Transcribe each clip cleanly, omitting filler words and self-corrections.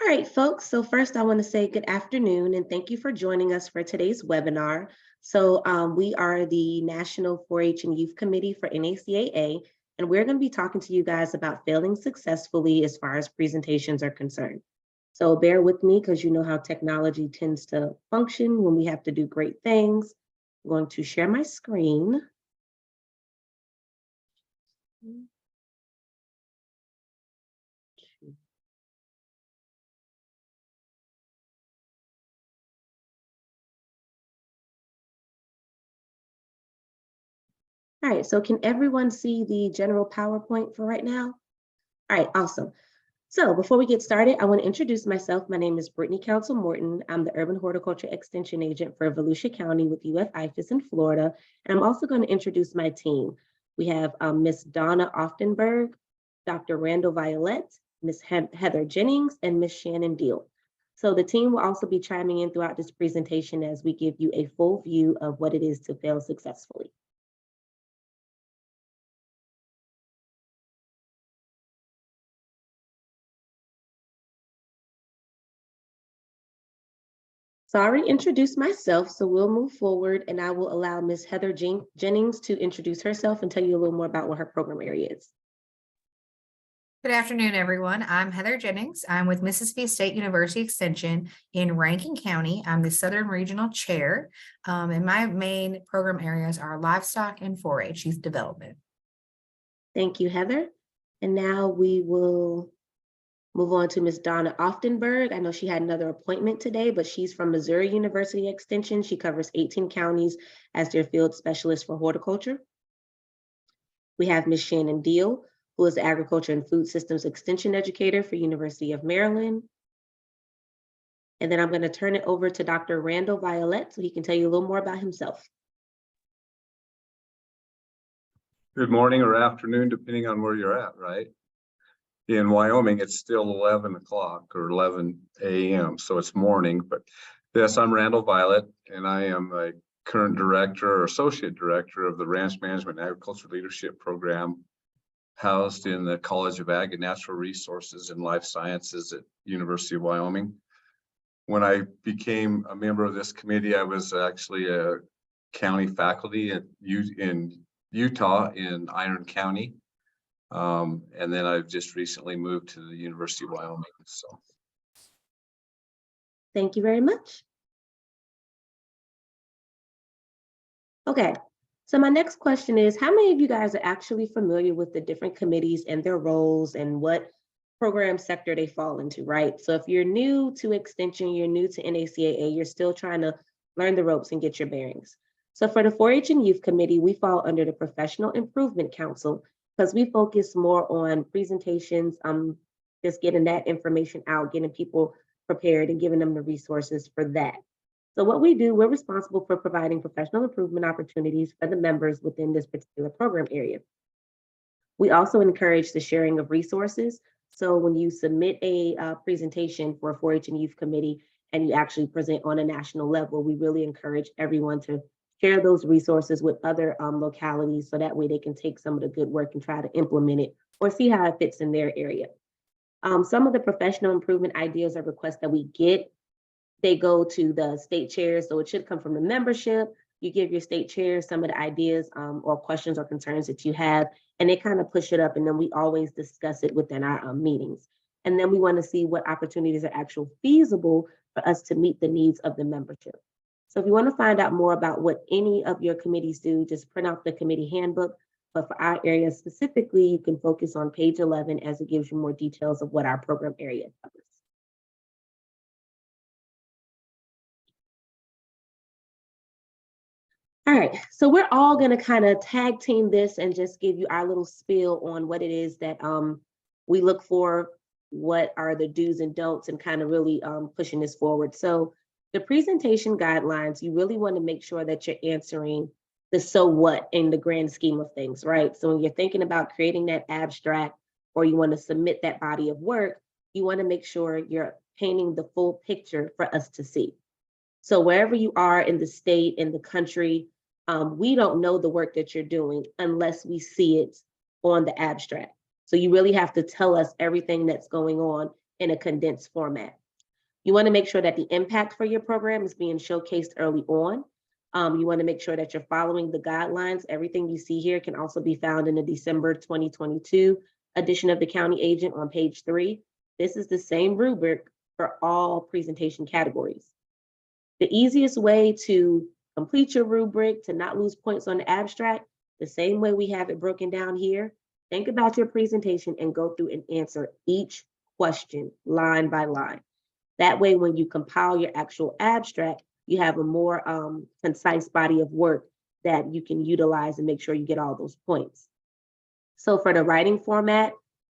All right, folks. So first I want to say good afternoon and thank you for joining us for today's webinar. We are the National 4-H and Youth Committee for NACAA, and we're going to be talking to you guys about failing successfully as far as presentations are concerned. So bear with me because you know how technology tends to function when we have to do great things. I'm going to share my screen. All right, so can everyone see the general PowerPoint for right now? All right, awesome. So before we get started, I want to introduce myself. My name is Brittany Council Morton. I'm the Urban Horticulture Extension Agent for Volusia County with UF IFAS in Florida. And I'm also going to introduce my team. We have Ms. Donna Oftenberg, Dr. Randall Violet, Ms. Heather Jennings, and Ms. Shannon Deal. So the team will also be chiming in throughout this presentation as we give you a full view of what it is to fail successfully. So I already introduced myself, so we'll move forward and I will allow Ms. Heather Jennings to introduce herself and tell you a little more about what her program area is. Good afternoon, everyone. I'm Heather Jennings. I'm with Mississippi State University Extension in Rankin County. I'm the Southern Regional Chair, and my main program areas are livestock and 4-H youth development. Thank you, Heather. And now we will move on to Ms. Donna Oftenberg. I know she had another appointment today, but she's from Missouri University Extension. She covers 18 counties as their field specialist for horticulture. We have Ms. Shannon Deal, who is the Agriculture and Food Systems Extension Educator for University of Maryland. And then I'm going to turn it over to Dr. Randall Violet so he can tell you a little more about himself. Good morning or afternoon, depending on where you're at, right? In Wyoming, it's still 11 o'clock or 11 a.m., so it's morning. But yes, I'm Randall Violet, and I am a current director or associate director of the Ranch Management and Agriculture Leadership Program, housed in the College of Ag and Natural Resources and Life Sciences at University of Wyoming. When I became a member of this committee, I was actually a county faculty in Utah in Iron County. And then I've just recently moved to the University of Wyoming. So thank you very much. Okay, so my next question is, how many of you guys are actually familiar with the different committees and their roles and what program sector they fall into, right? So if you're new to Extension, you're new to NACAA, you're still trying to learn the ropes and get your bearings. So for the 4-H and Youth Committee, we fall under the Professional Improvement Council because we focus more on presentations, just getting that information out, getting people prepared and giving them the resources for that. So what we do, we're responsible for providing professional improvement opportunities for the members within this particular program area. We also encourage the sharing of resources. So when you submit a presentation for a 4-H and Youth Committee and you actually present on a national level, we really encourage everyone to share those resources with other localities so that way they can take some of the good work and try to implement it or see how it fits in their area. Some of the professional improvement ideas or requests that we get, they go to the state chairs, so it should come from the membership. You give your state chairs some of the ideas or questions or concerns that you have, and they kind of push it up, and then we always discuss it within our meetings. And then we want to see what opportunities are actually feasible for us to meet the needs of the membership. So if you want to find out more about what any of your committees do, just print out the committee handbook. But for our area specifically, you can focus on page 11 as it gives you more details of what our program area covers. All right, so we're all going to kind of tag team this and just give you our little spiel on what it is that we look for, what are the do's and don'ts, and kind of really pushing this forward. So the presentation guidelines, you really want to make sure that you're answering the so what in the grand scheme of things, right? So when you're thinking about creating that abstract or you want to submit that body of work, you want to make sure you're painting the full picture for us to see. So wherever you are in the state, in the country, we don't know the work that you're doing unless we see it on the abstract. So you really have to tell us everything that's going on in a condensed format. You want to make sure that the impact for your program is being showcased early on. You want to make sure that you're following the guidelines. Everything you see here can also be found in the December 2022 edition of the County Agent on page 3. This is the same rubric for all presentation categories. The easiest way to complete your rubric, to not lose points on the abstract, the same way we have it broken down here. Think about your presentation and go through and answer each question line by line. That way, when you compile your actual abstract, you have a more concise body of work that you can utilize and make sure you get all those points. So for the writing format,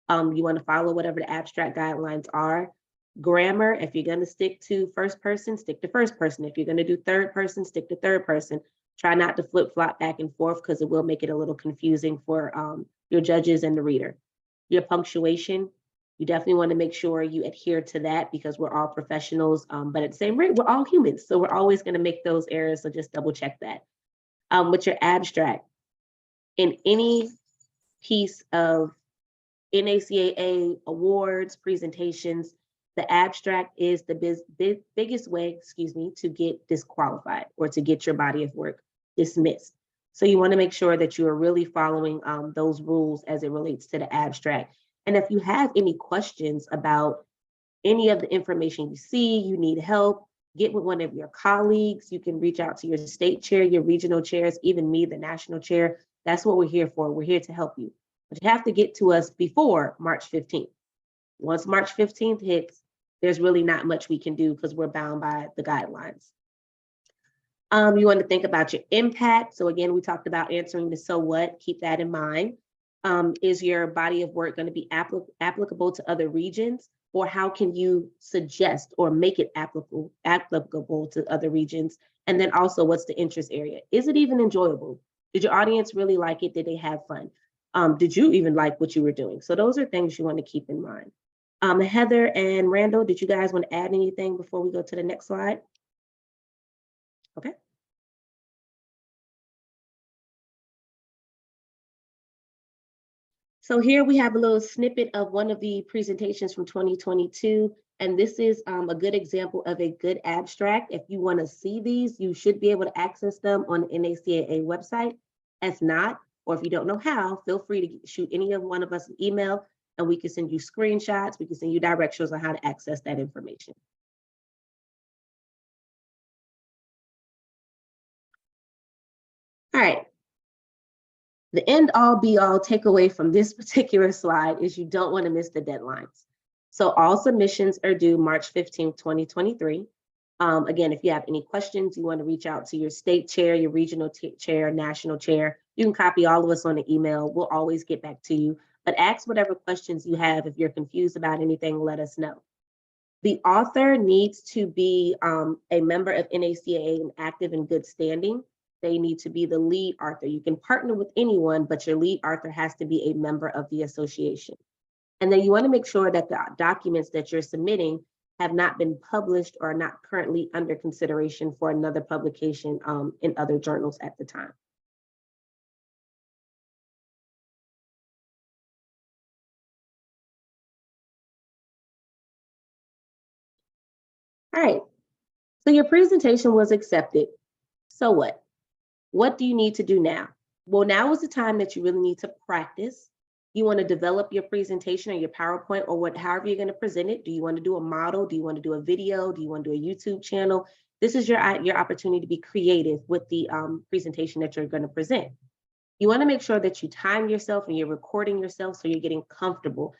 you want to follow whatever the abstract guidelines are. Grammar, if you're going to stick to first person, stick to first person. If you're going to do third person, stick to third person. Try not to flip flop back and forth because it will make it a little confusing for your judges and the reader. Your punctuation, you definitely want to make sure you adhere to that because we're all professionals, but at the same rate, we're all humans. So we're always going to make those errors. So just double check that. With your abstract, in any piece of NACAA awards, presentations, the abstract is the biggest way, to get disqualified or to get your body of work dismissed. So you want to make sure that you are really following those rules as it relates to the abstract. And if you have any questions about any of the information you see, you need help, get with one of your colleagues. You can reach out to your state chair, your regional chairs, even me, the national chair. That's what we're here for. We're here to help you. But you have to get to us before March 15th. Once March 15th hits, there's really not much we can do because we're bound by the guidelines. You want to think about your impact. So again, we talked about answering the so what, keep that in mind. Is your body of work going to be applicable to other regions? Or how can you suggest or make it applicable to other regions? And then also, what's the interest area? Is it even enjoyable? Did your audience really like it? Did they have fun? Did you even like what you were doing? So those are things you want to keep in mind. Heather and Randall, did you guys want to add anything before we go to the next slide? Okay. So here we have a little snippet of one of the presentations from 2022. And this is a good example of a good abstract. If you want to see these, you should be able to access them on the NACAA website. If not, or if you don't know how, feel free to shoot any of one of us an email and we can send you screenshots. We can send you directions on how to access that information. All right. The end all be all takeaway from this particular slide is you don't want to miss the deadlines. So all submissions are due March 15th, 2023. Again, if you have any questions, you want to reach out to your state chair, your regional chair, national chair, you can copy all of us on the email. We'll always get back to you, but ask whatever questions you have. If you're confused about anything, let us know. The author needs to be a member of NACAA and active in good standing. They need to be the lead author. You can partner with anyone, but your lead author has to be a member of the association. And then you want to make sure that the documents that you're submitting have not been published or are not currently under consideration for another publication in other journals at the time. All right, so your presentation was accepted. So what? What do you need to do now? Well, now is the time that you really need to practice. You want to develop your presentation or your PowerPoint or however you're going to present it. Do you want to do a model? Do you want to do a video? Do you want to do a YouTube channel? This is your opportunity to be creative with the presentation that you're going to present. You want to make sure that you time yourself and you're recording yourself so you're getting comfortable.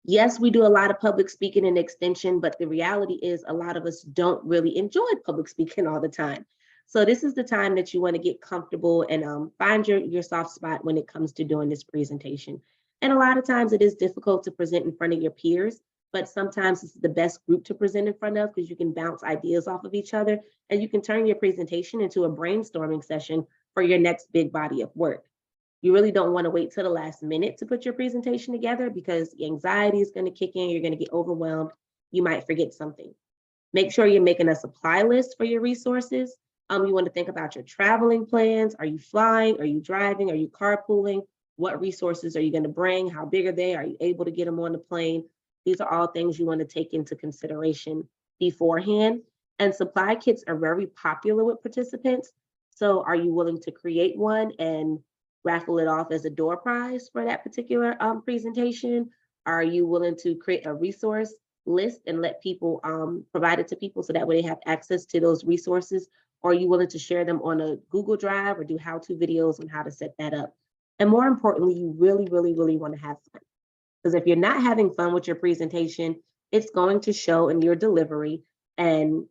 Yes, we do a lot of public speaking and extension, but the reality is a lot of us don't really enjoy public speaking all the time. So this is the time that you want to get comfortable and find your soft spot when it comes to doing this presentation. And a lot of times it is difficult to present in front of your peers, but sometimes it's the best group to present in front of because you can bounce ideas off of each other and you can turn your presentation into a brainstorming session for your next big body of work. You really don't want to wait till the last minute to put your presentation together because anxiety is going to kick in, you're going to get overwhelmed, you might forget something. Make sure you're making a supply list for your resources. You want to think about your traveling plans. Are you flying? Are you driving? Are you carpooling? What resources are you going to bring? How big are they? Are you able to get them on the plane? These are all things you want to take into consideration beforehand. And supply kits are very popular with participants. So are you willing to create one and raffle it off as a door prize for that particular presentation? Are you willing to create a resource list and let people provide it to people so that way they have access to those resources? Or are you willing to share them on a Google Drive or do how-to videos on how to set that up? And more importantly, you really, really, really want to have fun. Because if you're not having fun with your presentation, it's going to show in your delivery, and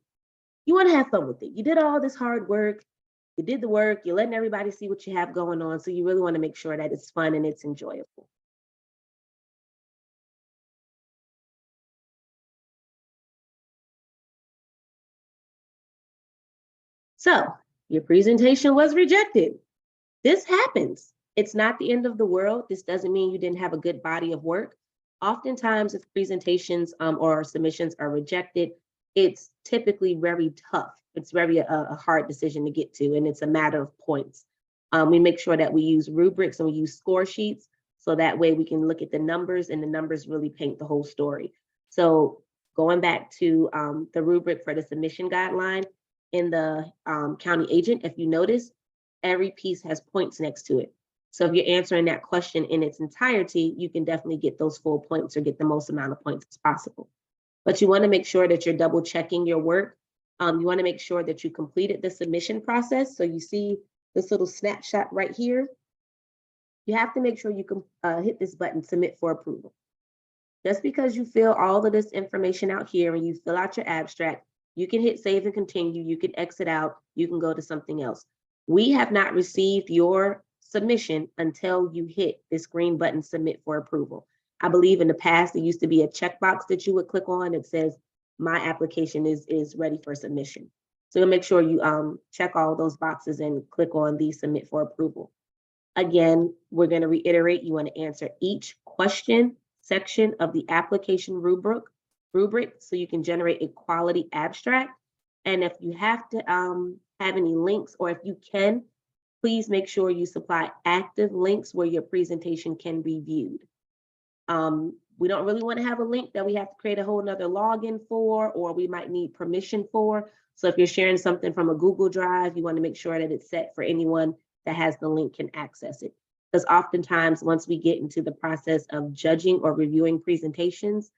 you want to have fun with it. You did all this hard work, you did the work, you're letting everybody see what you have going on. So you really want to make sure that it's fun and it's enjoyable. So your presentation was rejected. This happens. It's not the end of the world. This doesn't mean you didn't have a good body of work. Oftentimes, if presentations or submissions are rejected, it's typically very tough. It's very a hard decision to get to, and it's a matter of points. We make sure that we use rubrics and we use score sheets, so that way we can look at the numbers, and the numbers really paint the whole story. So going back to the rubric for the submission guideline in the county agent, if you notice, every piece has points next to it. So if you're answering that question in its entirety, you can definitely get those full points or get the most amount of points as possible. But you want to make sure that you're double checking your work. You want to make sure that you completed the submission process. So you see this little snapshot right here. You have to make sure you can hit this button, submit for approval. Just because you fill all of this information out here and you fill out your abstract, you can hit save and continue, you can exit out, you can go to something else. We have not received your submission until you hit this green button, submit for approval. I believe in the past, there used to be a checkbox that you would click on that says, my application is ready for submission. So you'll make sure you check all those boxes and click on the submit for approval. Again, we're going to reiterate, you want to answer each question section of the application rubric so you can generate a quality abstract. And if you have to have any links, or if you can, please make sure you supply active links where your presentation can be viewed. We don't really want to have a link that we have to create a whole nother login for, or we might need permission for. So if you're sharing something from a Google Drive, you want to make sure that it's set for anyone that has the link can access it. Because oftentimes, once we get into the process of judging or reviewing presentations,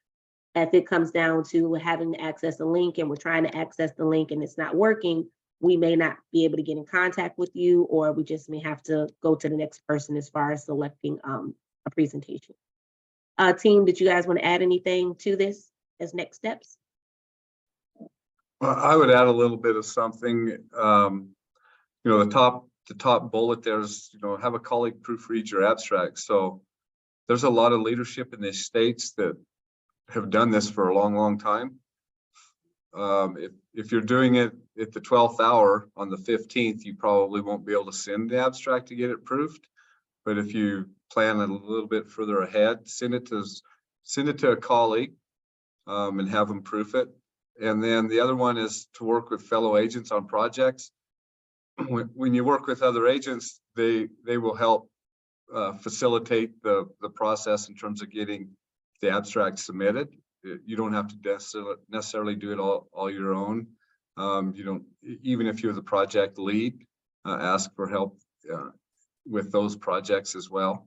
if it comes down to having to access a link and we're trying to access the link and it's not working, we may not be able to get in contact with you, or we just may have to go to the next person as far as selecting a presentation. Team, did you guys want to add anything to this as next steps? Well, I would add a little bit of something. The top bullet there is, have a colleague proofread your abstract. So there's a lot of leadership in the states that have done this for a long, long time. If you're doing it at the 12th hour on the 15th, you probably won't be able to send the abstract to get it proofed. But if you plan a little bit further ahead, send it to a colleague and have them proof it. And then the other one is to work with fellow agents on projects. When you work with other agents, they will help facilitate the process in terms of getting the abstract submitted. You don't have to necessarily do it all your own. You don't, even if you're the project lead, ask for help with those projects as well.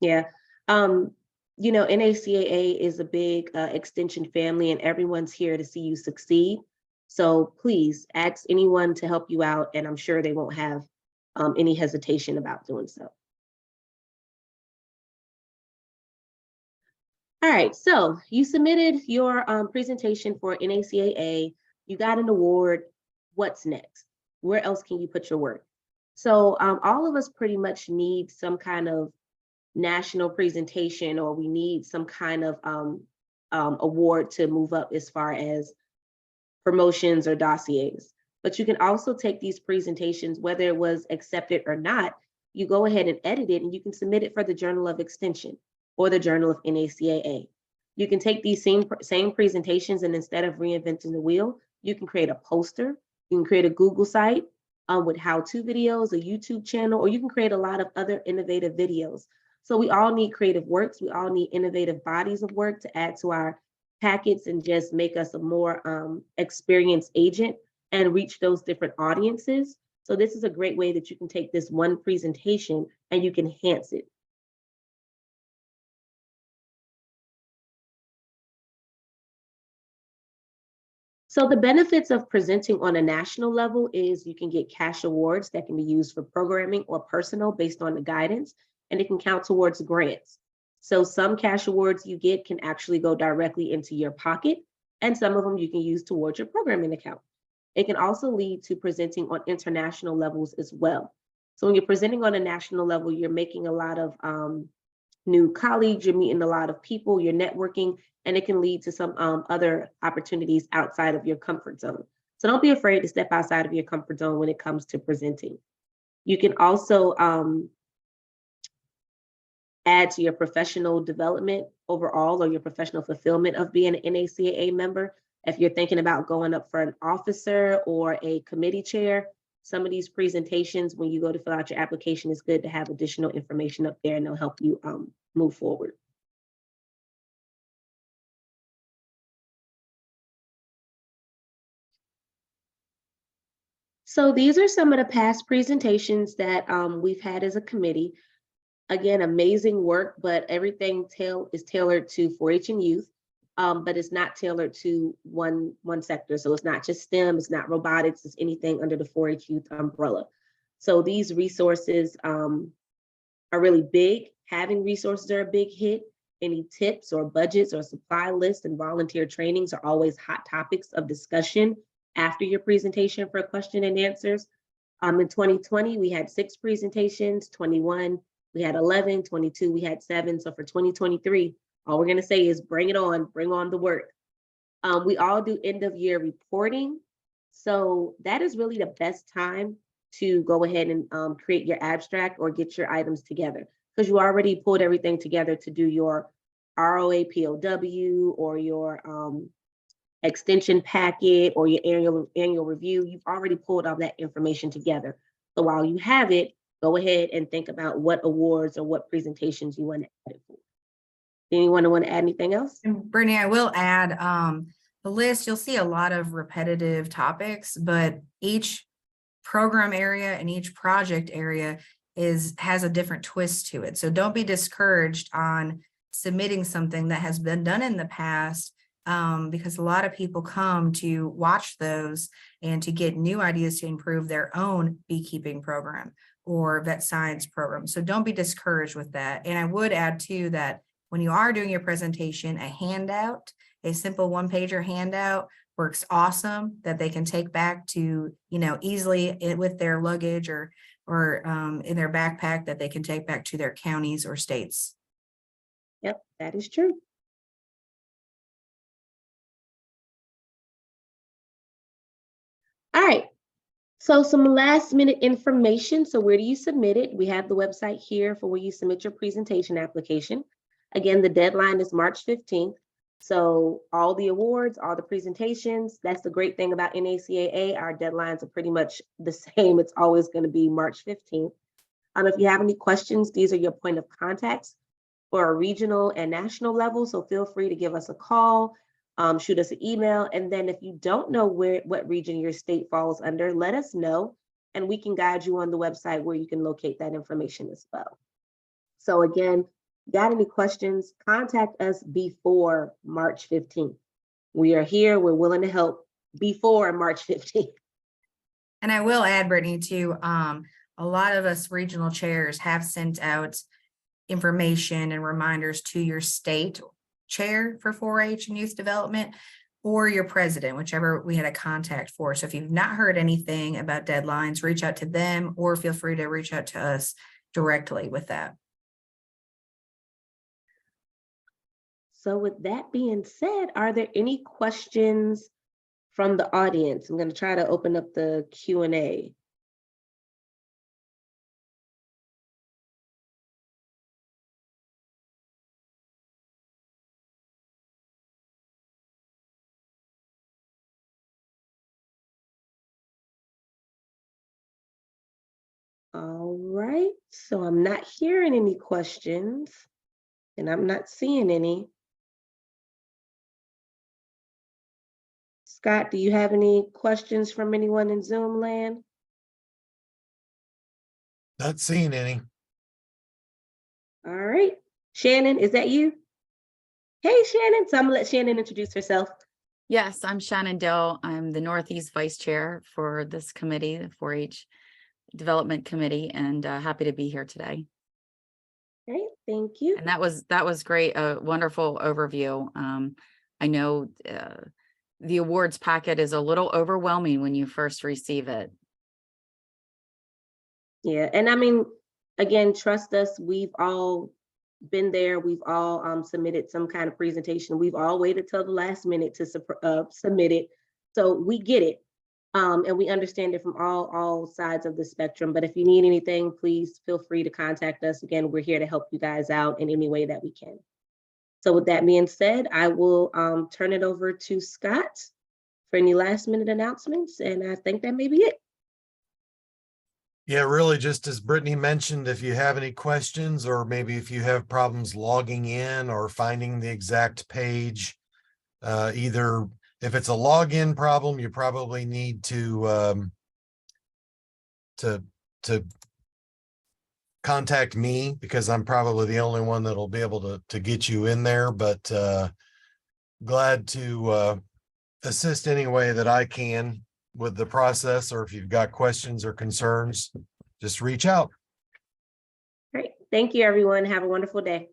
Yeah. NACAA is a big extension family, and everyone's here to see you succeed. So please ask anyone to help you out, and I'm sure they won't have any hesitation about doing so. All right, so you submitted your presentation for NACAA, you got an award. What's next? Where else can you put your work? So all of us pretty much need some kind of national presentation, or we need some kind of award to move up as far as promotions or dossiers. But you can also take these presentations, whether it was accepted or not, you go ahead and edit it and you can submit it for the Journal of Extension or the Journal of NACAA. You can take these same presentations, and instead of reinventing the wheel, you can create a poster, you can create a Google site with how-to videos, a YouTube channel, or you can create a lot of other innovative videos. So we all need creative works. We all need innovative bodies of work to add to our packets and just make us a more experienced agent and reach those different audiences. So this is a great way that you can take this one presentation and you can enhance it. So the benefits of presenting on a national level is you can get cash awards that can be used for programming or personal based on the guidance, and it can count towards grants. So some cash awards you get can actually go directly into your pocket, and some of them you can use towards your programming account. It can also lead to presenting on international levels as well. So when you're presenting on a national level, you're making a lot of new colleagues, you're meeting a lot of people, you're networking, and it can lead to some other opportunities outside of your comfort zone. So don't be afraid to step outside of your comfort zone when it comes to presenting. You can also add to your professional development overall, or your professional fulfillment of being an NACAA member. If you're thinking about going up for an officer or a committee chair, some of these presentations, when you go to fill out your application, it's good to have additional information up there and they'll help you move forward. So these are some of the past presentations that we've had as a committee. Again, amazing work, but everything is tailored to 4-H and youth, but it's not tailored to one sector. So it's not just STEM, it's not robotics, it's anything under the 4-H youth umbrella. So these resources are really big. Having resources are a big hit. Any tips or budgets or supply lists and volunteer trainings are always hot topics of discussion after your presentation for question and answers. In 2020, we had 6 presentations, 21, we had 11, 22, we had 7. So for 2023, all we're gonna say is bring it on, bring on the work. We all do end of year reporting. So that is really the best time to go ahead and create your abstract or get your items together, because you already pulled everything together to do your ROA POW or your extension packet or your annual review. You've already pulled all that information together. So while you have it, go ahead and think about what awards or what presentations you want to add it for. Anyone want to add anything else? And Brittany, I will add the list. You'll see a lot of repetitive topics, but each program area and each project area has a different twist to it. So don't be discouraged on submitting something that has been done in the past, because a lot of people come to watch those and to get new ideas to improve their own beekeeping program or vet science program. So don't be discouraged with that. And I would add too that when you are doing your presentation, a handout, a simple one-pager handout works awesome, that they can take back to, easily with their luggage or in their backpack, that they can take back to their counties or states. Yep, that is true. All right, so some last minute information. So where do you submit it? We have the website here for where you submit your presentation application. Again, the deadline is March 15th. So all the awards, all the presentations, that's the great thing about NACAA. Our deadlines are pretty much the same. It's always going to be March 15th. If you have any questions, these are your point of contacts for a regional and national level. So feel free to give us a call, shoot us an email. And then if you don't know what region your state falls under, let us know and we can guide you on the website where you can locate that information as well. So again, got any questions, contact us before March 15th. We are here, we're willing to help before March 15th. And I will add, Brittany, too, a lot of us regional chairs have sent out information and reminders to your state chair for 4-H and youth development or your president, whichever we had a contact for. So if you've not heard anything about deadlines, reach out to them or feel free to reach out to us directly with that. So with that being said, are there any questions from the audience? I'm going to try to open up the Q&A. All All right, so I'm not hearing any questions and I'm not seeing any. Scott, do you have any questions from anyone in Zoom land? Not seeing any. All right, Shannon, is that you? Hey, Shannon, so I'm gonna let Shannon introduce herself. Yes, I'm Shannon Dill. I'm the Northeast Vice Chair for this committee, the 4-H Development Committee, and happy to be here today. Great, thank you. And that was great, a wonderful overview. I know the awards packet is a little overwhelming when you first receive it. Yeah, and I mean, again, trust us, we've all been there. We've all submitted some kind of presentation. We've all waited till the last minute to submit it. So we get it. And we understand it from all sides of the spectrum. But if you need anything, please feel free to contact us. Again, we're here to help you guys out in any way that we can. So with that being said, I will turn it over to Scott for any last minute announcements. And I think that may be it. Yeah, really, just as Brittany mentioned, if you have any questions, or maybe if you have problems logging in or finding the exact page, either if it's a login problem, you probably need to contact me, because I'm probably the only one that'll be able to get you in there, but glad to assist any way that I can with the process, or if you've got questions or concerns, just reach out. Great. Thank you, everyone. Have a wonderful day.